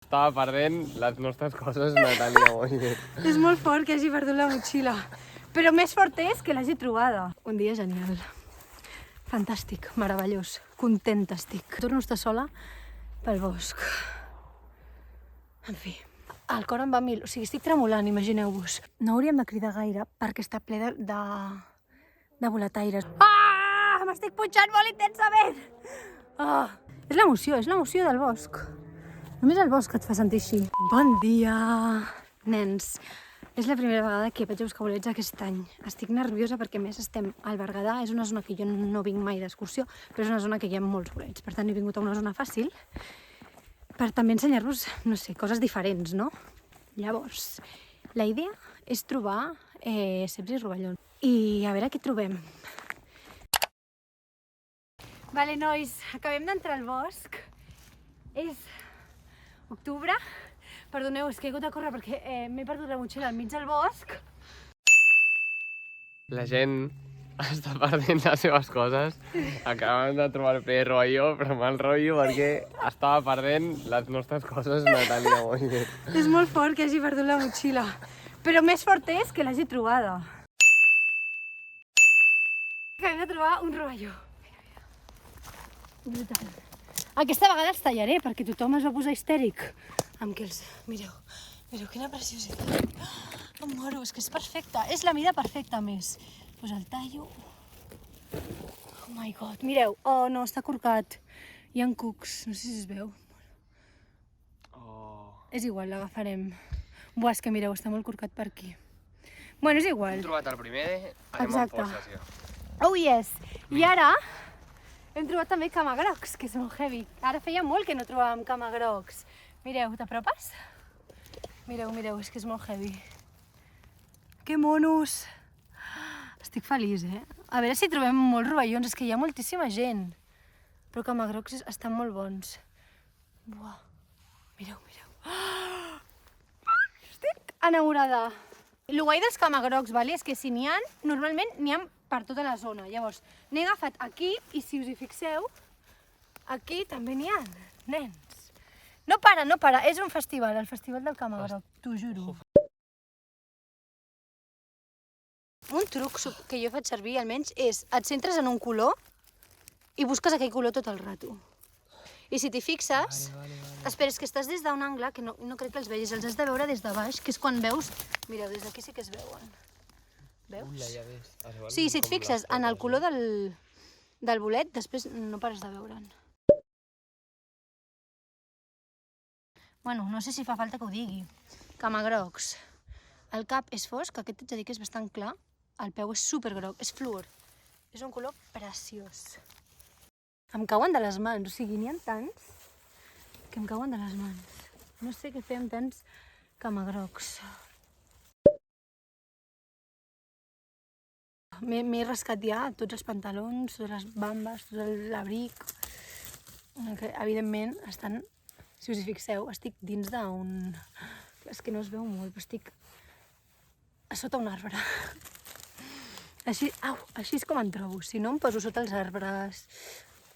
Estava perdent les nostres coses, Natàlia, molt bé. És molt fort que hagi perdut la motxilla. Però més fort és que l'hagi trobada. Un dia genial. Fantàstic, meravellós. Contenta estic. Torno a estar sola pel bosc. En fi, el cor em va a mil. O sigui, estic tremolant, imagineu-vos. No hauríem de cridar gaire perquè està ple de boletaires. Ah! M'estic punxant molt intensament! Ah! És l'emoció del bosc. Només el bosc et fa sentir així. Bon dia, nens. És la primera vegada que vaig a buscar bolets aquest any. Estic nerviosa perquè, a més, estem al Berguedà. És una zona que jo no vinc mai d'excursió, però és una zona que hi ha molts bolets. Per tant, he vingut a una zona fàcil per també ensenyar-vos, no sé, coses diferents, no? Llavors, la idea és trobar ceps i rovellons. I a veure què trobem. Vale, nois, acabem d'entrar al bosc. És octubre. Perdoneu, és que he hagut de córrer perquè m'he perdut la motxilla al mig del bosc. La gent està perdent les seves coses. Acabem de trobar el primer rovelló, però mal rotllo perquè estava perdent les nostres coses, Natàlia, molt bé. És molt fort que hagi perdut la motxilla. Però més fort és que l'hagi trobada. Acabem de trobar un rovelló. Brutal. Aquesta vegada els tallaré perquè tothom es va posar histèric amb que els... Mireu, quina preciositat. Em moro, és que és perfecta. És la mida perfecta, a més. Doncs el tallo... Oh my god, mireu. Oh, no, està corcat. Hi ha cucs, no sé si es veu. Oh. És igual, l'agafarem. Buah, és que mireu, està molt corcat per aquí. Bueno, és igual. Hem trobat el primer, anem amb forces, ja. Oh, yes. I ara hem trobat també camagrocs, que és molt heavy. Ara feia molt que no trobàvem camagrocs. Mireu, t'apropes? Mireu, és que és molt heavy. Que monos! Estic feliç, A veure si trobem molts rovellons, és que hi ha moltíssima gent. Però camagrocs estan molt bons. Buah, mireu. Estic enamorada. El guai dels camagrocs, vale? És que si n'hi ha, normalment n'hi ha per tota la zona. Llavors, n'he agafat aquí i si us hi fixeu, aquí també n'hi ha, nens. No para, és un festival, el festival del camagroc, t'ho juro. Un truc que jo faig servir, almenys, és et centres en un color i busques aquell color tot el rato. I si t'hi fixes, esperes que estàs des d'un angle, que no crec que els vegis, els has de veure des de baix, que és quan veus... Mireu, des d'aquí sí que es veuen. Veus? Sí, si et fixes en el color del bolet, després no pares de veure'n. Bueno, no sé si fa falta que ho digui. Camagrocs. El cap és fosc, aquest haig de dir que és bastant clar. El peu és supergroc, és fluor. És un color preciós. Em cauen de les mans, o sigui, n'hi ha tants que em cauen de les mans. No sé què fer amb tants camagrocs. M'he rascat ja tots els pantalons, totes les bambes, tot l'abric. Evidentment, estan, si us hi fixeu, estic dins d'un... És que no es veu molt, però estic a sota un arbre. Així és com em trobo. Si no, em poso sota els arbres.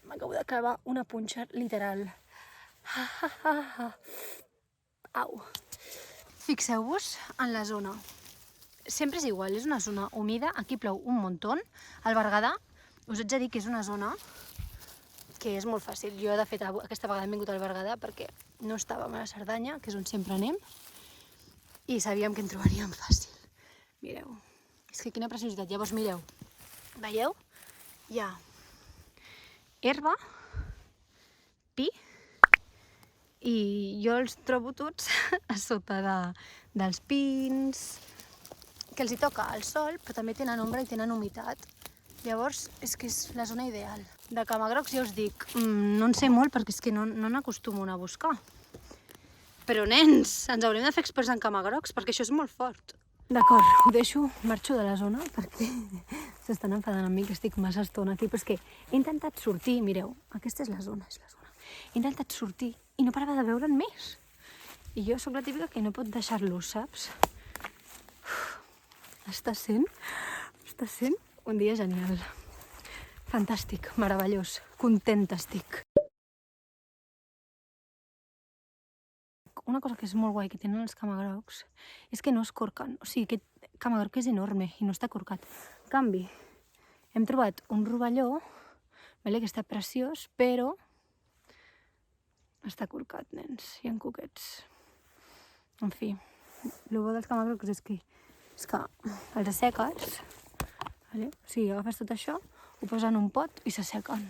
M'acabo de clavar una punxa literal. Au. Fixeu-vos en la zona. Sempre és igual, és una zona humida, aquí plou un muntó. Al Berguedà, us haig de dir que és una zona que és molt fàcil. Jo, de fet, aquesta vegada hem vingut al Berguedà perquè no estàvem a la Cerdanya, que és on sempre anem, i sabíem que en trobaríem fàcil. Mireu, és que quina preciositat. Llavors, mireu, veieu? Hi ha herba, pi, i jo els trobo tots a sota dels pins, que els hi toca el sol, però també tenen ombra i tenen humitat. Llavors, és que és la zona ideal. De camagrocs, ja us dic, no en sé molt perquè és que no n'acostumo a buscar. Però, nens, ens haurem de fer experts en camagrocs perquè això és molt fort. D'acord, ho deixo, marxo de la zona perquè s'estan enfadant amb mi que estic massa estona aquí, però és que he intentat sortir, mireu, aquesta és la zona. He intentat sortir i no parava de veure'n més. I jo sóc la típica que no pot deixar-los, saps? Està sent un dia genial. Fantàstic, meravellós, contenta estic. una cosa que és molt guai que tenen els camagrocs és que no es corquen. O sigui, aquest camagroc és enorme i no està corcat. En canvi, hem trobat un rovelló, vale, que està preciós, però està corcat, nens, hi ha cuquets. En fi, el bo dels camagrocs és que els asseques, vale? O sigui, agafes tot això, ho poses en un pot i s'assequen.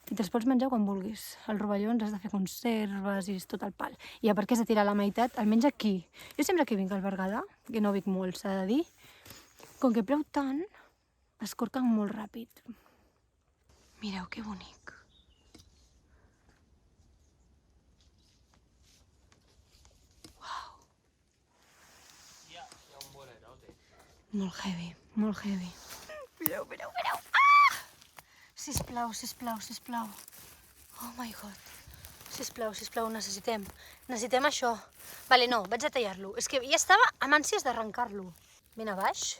I te'ls pots menjar quan vulguis. Els rovellons has de fer conserves i és tot el pal. I a part que has de tirar la meitat, almenys aquí. Jo sempre que vinc al Berguedà, que no vinc molt, s'ha de dir, com que plou tant, es corquen molt ràpid. Mireu que bonic. Uau. Hi ha un bolerote. Molt heavy, molt heavy. Mireu. Sisplau. Oh my god. Sisplau, necessitem això. Vale, no, vaig a tallar-lo. És que ja estava amb ànsies d'arrencar-lo. Ben a baix.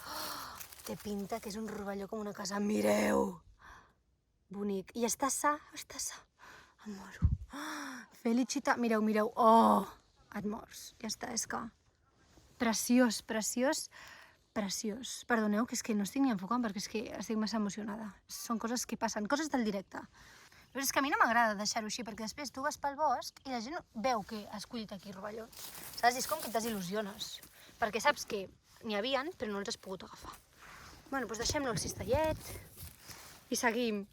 Oh, té pinta que és un rovelló com una casa. Mireu. Bonic. I està sa. Em moro. Felicita. Mireu. Oh, et mors. Ja està, és que... Preciós. Perdoneu, que és que no estic ni enfocant perquè és que estic massa emocionada. Són coses que passen, coses del directe. Però és que a mi no m'agrada deixar-ho així perquè després tu vas pel bosc i la gent veu que has collit aquí rovellons. Saps? És com que et desil·lusiones. Perquè saps que n'hi havien, però no els has pogut agafar. Bueno, doncs deixem-lo al cistellet i seguim.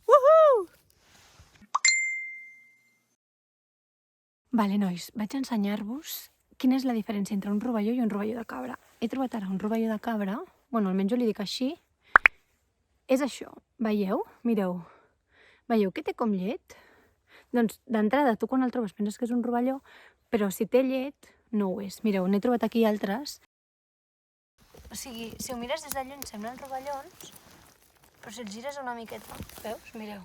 Vale, nois, vaig ensenyar-vos quina és la diferència entre un rovelló i un rovelló de cabra. He trobat ara un rovelló de cabra, bueno, almenys jo li dic així, és això, veieu? Mireu, veieu que té com llet? Doncs d'entrada tu quan el trobes penses que és un rovelló, però si té llet no ho és. Mireu, n'he trobat aquí altres. O sigui, si ho mires des de lluny semblen rovellons, però si els gires una miqueta, veus? Mireu.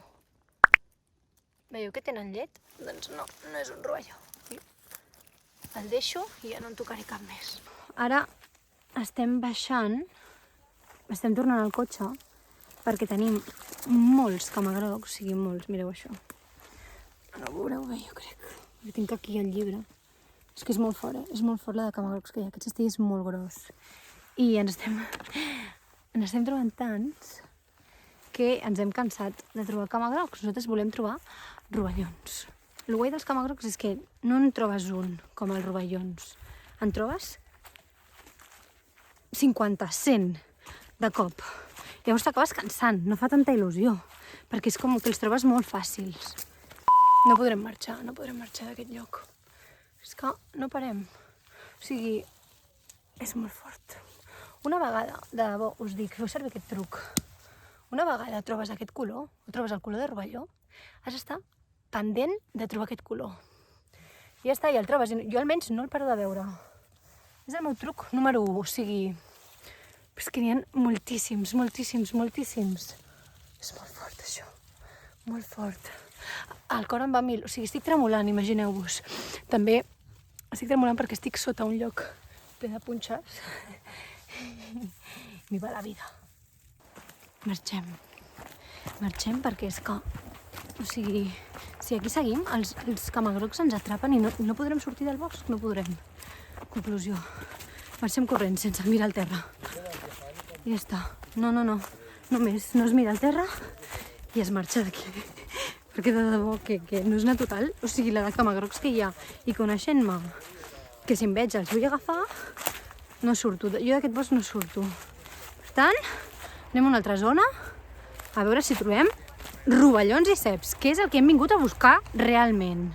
Veieu que tenen llet? Doncs no és un rovelló. El deixo i ja no en tocaré cap més. Ara estem baixant, estem tornant al cotxe, perquè tenim molts camagrocs, o sigui, molts, mireu això. No ho veureu bé, jo crec. Jo tinc aquí el llibre. És que és molt fort la de camagrocs que hi ha. Aquest cistell és molt gros. I ens estem trobant tants que ens hem cansat de trobar camagrocs. Nosaltres volem trobar rovellons. El guai dels camagrocs és que no en trobes un, com els rovellons. En trobes 50, 100 de cop. Llavors t'acabes cansant, no fa tanta il·lusió, perquè és com que els trobes molt fàcils. No podrem marxar d'aquest lloc. És que no parem. O sigui, és molt fort. Una vegada, de debò, us dic, feu servir aquest truc. Una vegada trobes aquest color, o trobes el color de rovelló, has d'estar pendent de trobar aquest color. I ja està, i el trobes. Jo almenys no el paro de veure. És el meu truc número 1, o sigui... És que n'hi ha moltíssims. És molt fort, això. Molt fort. El cor em va a 1000, o sigui, estic tremolant, imagineu-vos. També estic tremolant perquè estic sota un lloc ple de punxes. M'hi va la vida. Marxem perquè és que... O sigui, si aquí seguim, els camagrocs ens atrapen i no podrem sortir del bosc, no podrem. Conclusió. Marxem corrent, sense mirar al terra. I ja està. No més. No es mira al terra i es marxa d'aquí. Perquè de debò que no és natural. O sigui, la de camagrocs que hi ha i coneixent-me, que si em veig els vull agafar, no surto. Jo d'aquest bosc no surto. Per tant, anem a una altra zona a veure si trobem rovellons i ceps, que és el que hem vingut a buscar realment.